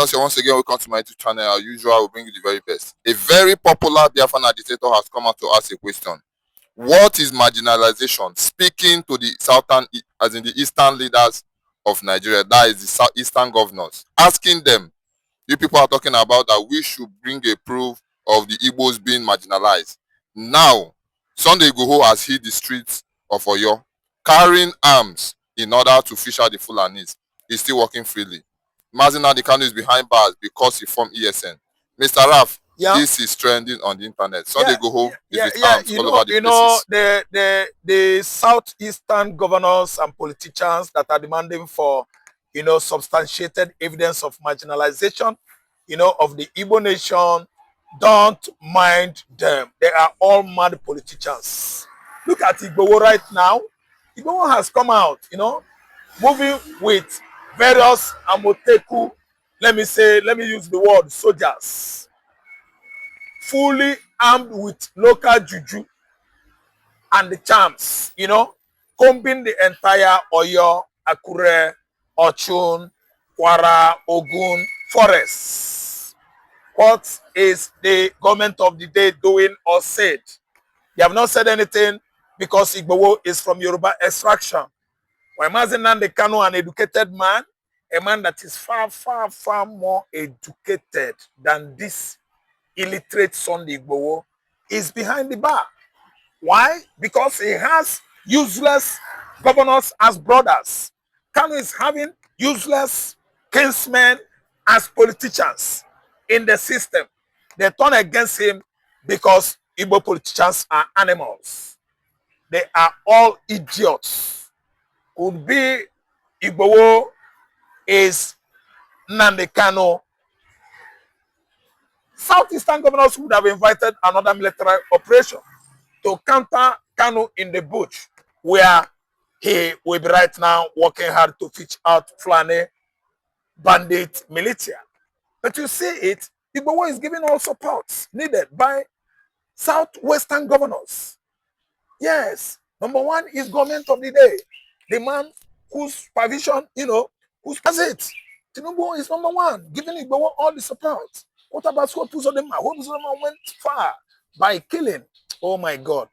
Viewers, you're once again welcome to my YouTube channel. As usual, I will bring you the very best. A very popular Biafran agitator has come out to ask a question. What is marginalization? Speaking to the southern, as in the eastern leaders of Nigeria, that is the eastern governors, asking them, you people are talking about that we should bring a proof of the Igbos being marginalized. Now, Sunday Igboho has hit the streets of Oyo, carrying arms in order to fish out the Fulanis. He's still working freely. Nnamdi Kanu is behind bars because he formed ESN. Mr. Raf, this is trending on the internet. Sunday Igboho is with arms all over the places. The southeastern governors and politicians that are demanding for, substantiated evidence of marginalization, of the Igbo nation, don't mind them. They are all mad politicians. Look at Igboho right now. Igboho has come out, moving with various Amoteku, let me use the word soldiers, fully armed with local juju and the charms, combing the entire Oyo, Akure, Ochun, Kwara, Ogun forests. What is the government of the day doing or said? They have not said anything because Igboho is from Yoruba extraction. When Nnamdi Kanu, an educated man, a man that is far, far, far more educated than this illiterate Sunday Igboho, is behind the bar. Why? Because he has useless governors as brothers. Kanu is having useless kinsmen as politicians in the system. They turn against him because Igbo politicians are animals. They are all idiots. Could be Igboho is Nnamdi Kanu. Southeastern governors would have invited another military operation to counter Kanu in the bush, where he will be right now working hard to fish out Fulani bandit militia. But you see it, Igboho is giving all supports needed by southwestern governors. Yes, number one is government of the day. The man whose supervision, who does it. Tinubu is number one, giving Igboho all the support. What about Sokoto? Sokoto went far by killing, oh my God,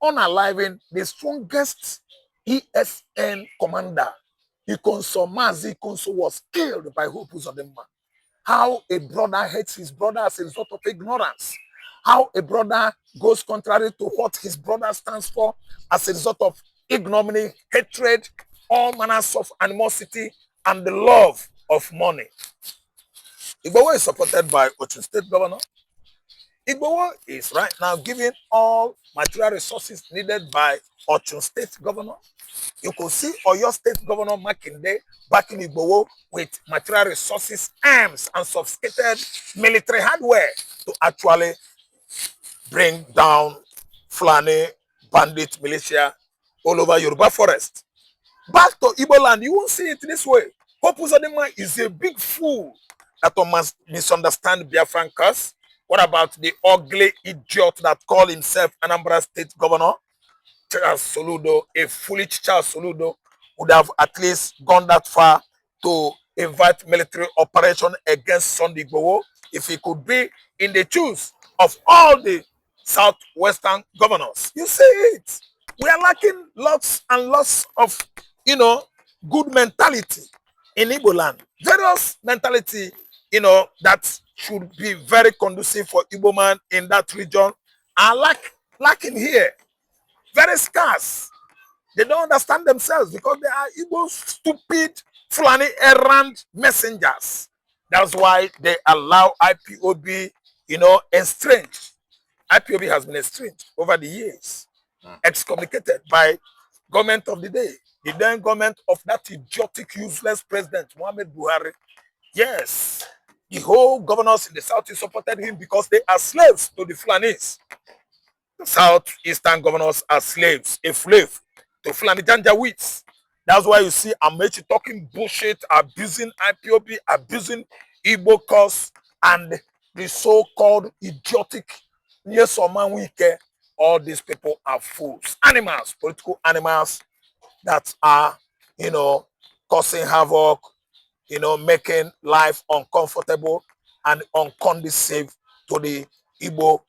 unaliving the strongest ESN commander. Ikonso Mazi Ikonso was killed by Hope Uzodinma. How a brother hates his brother as a result of ignorance. How a brother goes contrary to what his brother stands for as a result of ignominy, hatred, all manners of animosity, and the love of money. Igboho is supported by Ochun State Governor. Igboho is right now giving all material resources needed by Ochun State Governor. You could see Oyo State Governor Makinde backing Igboho with material resources, arms, and sophisticated military hardware to actually bring down Fulani bandit militia all over Yoruba forest. Back to Igbo land, you won't see it this way. Hope Uzodinma is a big fool that must misunderstand Biafran cause. What about the ugly idiot that called himself Anambra State Governor? Charles Soludo, a foolish Charles Soludo, would have at least gone that far to invite military operation against Sunday Igboho if he could be in the shoes of all the southwestern governors. You see it. We are lacking lots and lots of, good mentality in Igbo land. Various mentality, that should be very conducive for Igbo man in that region are lacking here. Very scarce. They don't understand themselves because they are Igbo stupid Fulani errand messengers. That's why they allow IPOB, estranged. IPOB has been estranged over the years, excommunicated by government of the day, the then government of that idiotic, useless president, Muhammad Buhari. Yes, the whole governors in the southeast supported him because they are slaves to the Fulanis. The southeastern governors are slaves, a slave to Fulani Janjaweeds. That's why you see Amechi talking bullshit, abusing IPOB, abusing Igbo cause, and the so-called idiotic Nyesoman Wike. All these people are fools, animals, political animals that are, causing havoc, making life uncomfortable and unconducive to the Igbo,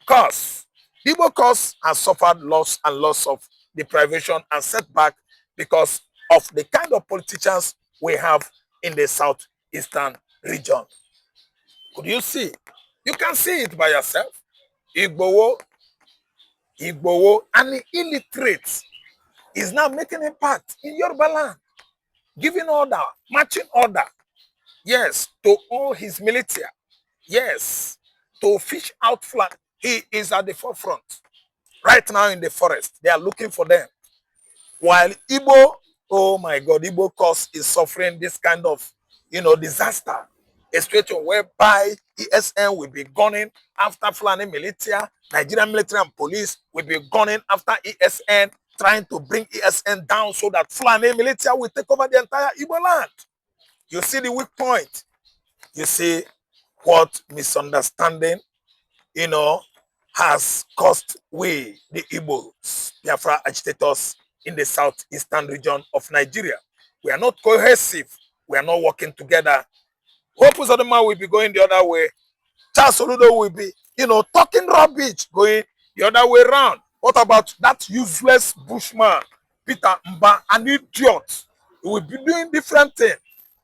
cause. The Igbo cause has suffered loss and loss of deprivation and setback because of the kind of politicians we have in the southeastern region. Could you see? You can see it by yourself. Igbowo, and the illiterate is now making impact in Yoruba land, giving order, marching order, yes, to all his militia, yes, to fish out flag. He is at the forefront. Right now in the forest, they are looking for them. While Igbo, oh my God, Igbo cause is suffering this kind of, disaster. A situation whereby ESN will be gunning after Fulani militia, Nigerian military and police will be gunning after ESN, trying to bring ESN down so that Fulani militia will take over the entire Igbo land. You see the weak point. You see what misunderstanding, has cost we, the Igbos, Biafra agitators in the southeastern region of Nigeria. We are not cohesive. We are not working together. Hope Uzodinma will be going the other way. Charles Soludo will be, talking rubbish, going the other way around. What about that useless bushman, Peter Mba, an idiot? He will be doing different things,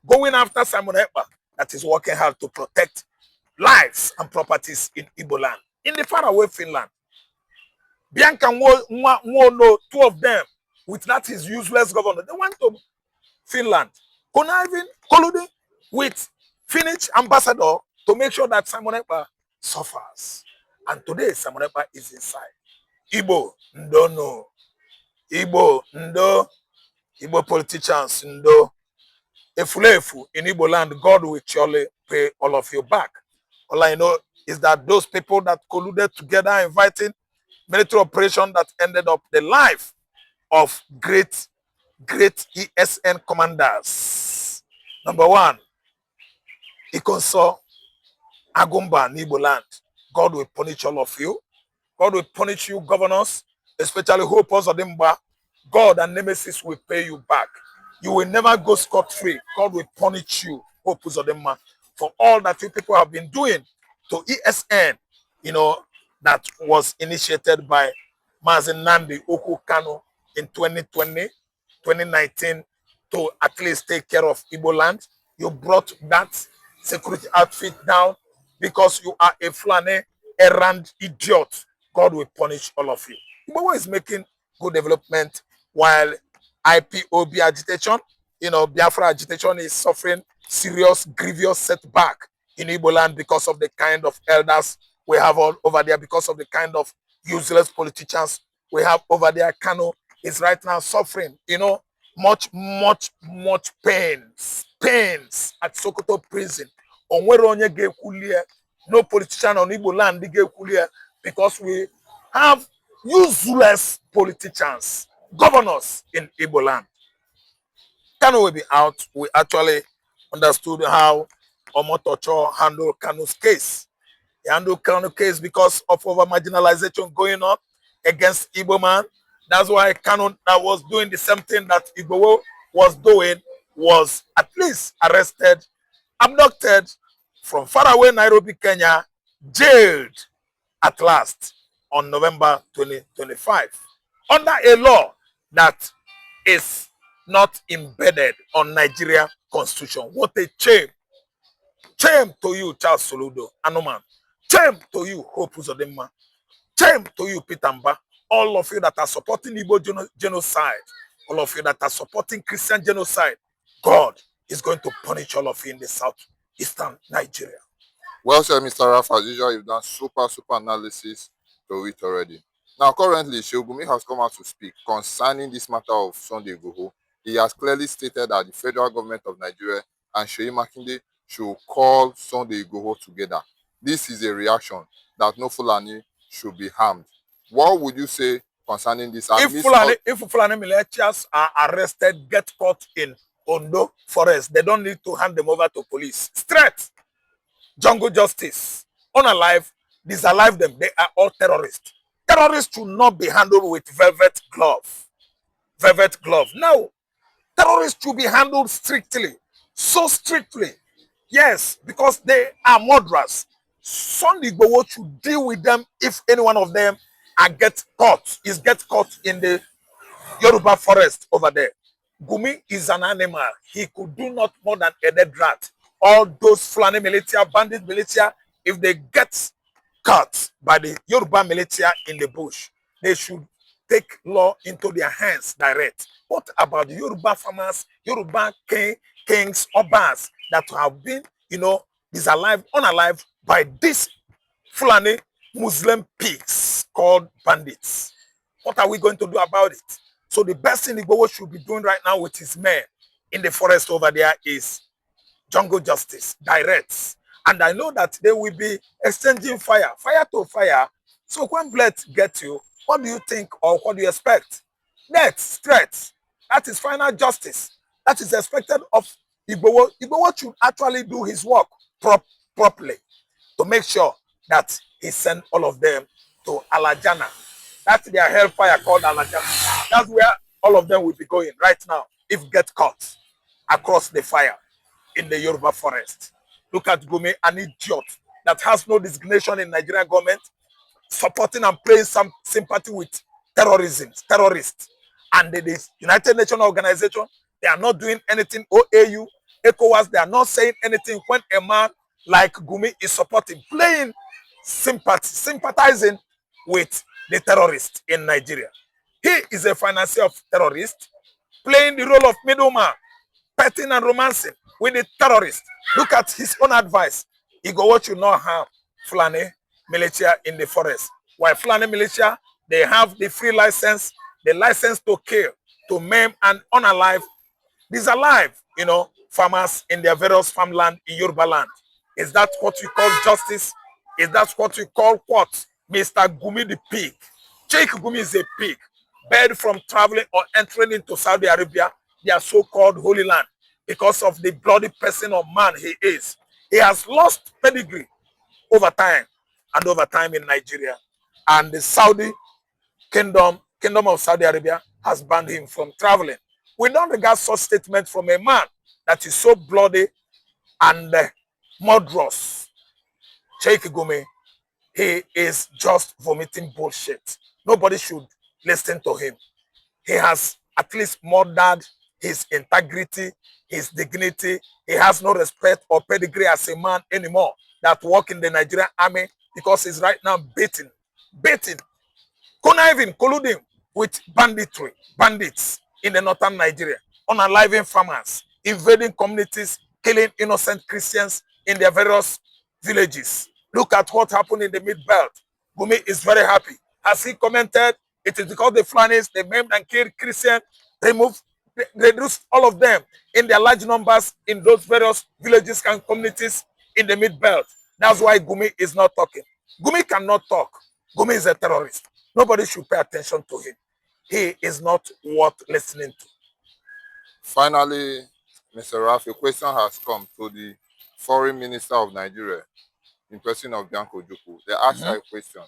going after Simon Ekpa, that is working hard to protect lives and properties in Igbo land. In the faraway Finland, Bianca no, two of them, with that his useless governor, they went to Finland, conniving, colluding with Finnish ambassador to make sure that Simon Ekpa suffers. And today, Simon Ekpa is inside. Igbo, no. Igbo, ndo. Igbo politicians, ndo. Efulefu in Igbo land, God will surely pay all of you back. All I know is that those people that colluded together inviting military operation that ended up the life of great ESN commanders. Number one, Ikonso Agumba Nibo land. God will punish all of you. God will punish you, governors, especially Hope Uzodinma. God and Nemesis will pay you back. You will never go scot-free. God will punish you, Hope Uzodinma, for all that you people have been doing to ESN, that was initiated by Nnamdi Kanu in 2020, 2019, to at least take care of Igbo land. You brought that security outfit down because you are a Fulani errand idiot. God will punish all of you. Igbo is making good development while IPOB agitation, Biafra agitation is suffering serious, grievous setback in Igbo land because of the kind of elders we have all over there, because of the kind of useless politicians we have over there. Kanu is right now suffering, much pains at Sokoto prison. No politician on Igbo land because we have useless politicians, governors in Igbo land. Kanu will be out. We actually understood how Omotocho handled Kanu's case. He handled Kanu's case because of over marginalization going on against Igbo man. That's why Kanu, that was doing the same thing that Igbo was doing, was at least arrested, abducted from faraway Nairobi, Kenya, jailed at last on November 2025 under a law that is not embedded on Nigeria constitution. What a shame. Shame to you, Charles Soludo, Anoman. Shame to you, Hope Uzodinma. Shame to you, Peter Mba. All of you that are supporting Igbo genocide, all of you that are supporting Christian genocide, God is going to punish all of you in the southeastern Nigeria. Well said, Mr. Raf. As usual, you've done super analysis to it already. Now, currently, Gumi has come out to speak concerning this matter of Sunday Igboho. He has clearly stated that the federal government of Nigeria and Seyi Makinde should call Sunday Igboho together. This is a reaction that no Fulani should be harmed. What would you say concerning this? If Fulani militias are arrested, get caught in Ondo forest, they don't need to hand them over to police. Straight. Jungle justice. Unalive, disalive them. They are all terrorists. Terrorists should not be handled with velvet glove. Velvet glove. No. Terrorists should be handled strictly. so strictly. Yes, because they are murderers. Sunday Igboho should deal with them if any one of them get caught in the Yoruba forest over there. Gumi is an animal. He could do not more than a dead rat. All those Fulani militia, bandit militia, if they get caught by the Yoruba militia in the bush, they should take law into their hands direct. What about the Yoruba farmers, Yoruba kings, Obas that have been, unalive by these Fulani Muslim pigs called bandits? What are we going to do about it? So the best thing Igboho should be doing right now with his men in the forest over there is jungle justice, direct. And I know that they will be exchanging fire to fire. So when blood gets you, what do you think or what do you expect? Death, threats. That is final justice. That is expected of Igboho. Igboho should actually do his work properly to make sure that he send all of them to Alajana. That's their hellfire called Alajana. That's where all of them will be going right now if get caught across the fire in the Yoruba forest. Look at Gumi, an idiot that has no designation in Nigerian government, supporting and playing some sympathy with terrorists. And the United Nations organization, they are not doing anything. OAU, ECOWAS, they are not saying anything when a man like Gumi is supporting, playing sympathizing with the terrorists in Nigeria. He is a financier of terrorists, playing the role of middleman, petting and romancing with the terrorists. Look at his own advice. Igboho should not harm Fulani militia in the forest. While Fulani militia, they have the free license, the license to kill, to maim and unalive, disalive, farmers in their various farmland in Yoruba land. Is that what we call justice? Is that what we call what? Mr. Gumi the pig. Sheikh Gumi is a pig, banned from traveling or entering into Saudi Arabia, their so-called holy land, because of the bloody person or man he is. He has lost pedigree over time in Nigeria. And the Saudi kingdom of Saudi Arabia has banned him from traveling. We don't regard such statement from a man that is so bloody and murderous. Sheikh Gumi, he is just vomiting bullshit. Nobody should listen to him. He has at least murdered his integrity, his dignity. He has no respect or pedigree as a man anymore that work in the Nigerian army because he's right now baiting, conniving, colluding with bandits in the northern Nigeria, unaliving farmers, invading communities, killing innocent Christians in their various villages. Look at what happened in the mid-belt. Gumi is very happy. Has he commented? It is because the Fulanis, they maimed and killed Christians, reduced all of them in their large numbers in those various villages and communities in the mid-belt. That's why Gumi is not talking. Gumi cannot talk. Gumi is a terrorist. Nobody should pay attention to him. He is not worth listening to. Finally, Mr. Raf, a question has come to the Foreign Minister of Nigeria, in person of Bianca Ojukwu. They asked her a question.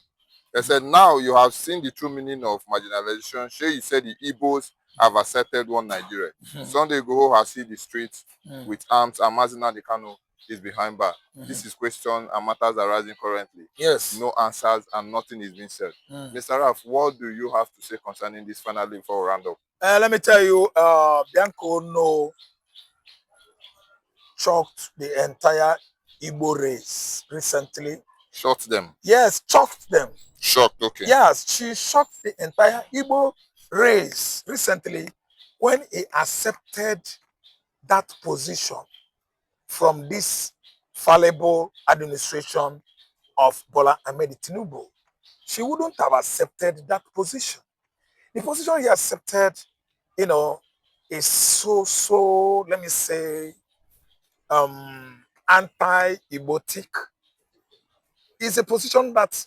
They said, now you have seen the true meaning of marginalization. She said the Igbos have accepted one Nigeria. Sunday Igboho has hit the streets with arms, and Nnamdi Kanu is behind bar. This is question and matters arising currently. Yes. No answers and nothing is being said. Mr. Raf, what do you have to say concerning this finally before we round up? Let me tell you, Bianca choked the entire Igbo race recently. Shot them? Yes, choked them. Shocked, okay. Yes, she shocked the entire Igbo race recently when he accepted that position from this fallible administration of Bola Ahmed Tinubu. She wouldn't have accepted that position. The position he accepted, is so, let me say, anti-Igbotic. It's a position that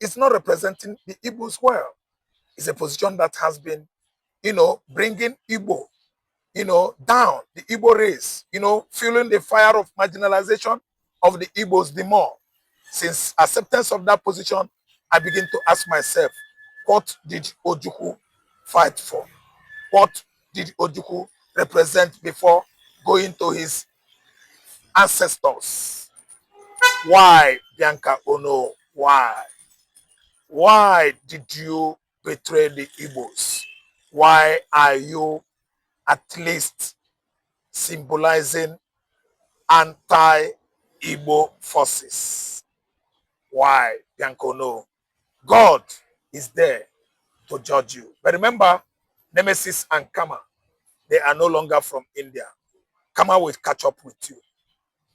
is not representing the Igbos well. It's a position that has been, bringing Igbo, down, the Igbo race, fueling the fire of marginalization of the Igbos the more. Since acceptance of that position, I begin to ask myself, what did Ojukwu fight for? What did Ojukwu represent before going to his ancestors. Why, Bianca Ono? Why? Why did you betray the Igbos? Why are you at least symbolizing anti-Igbo forces? Why, Bianca Ono? God is there to judge you. But remember, Nemesis and Kama, they are no longer from India. Kama will catch up with you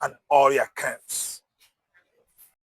and all your camps.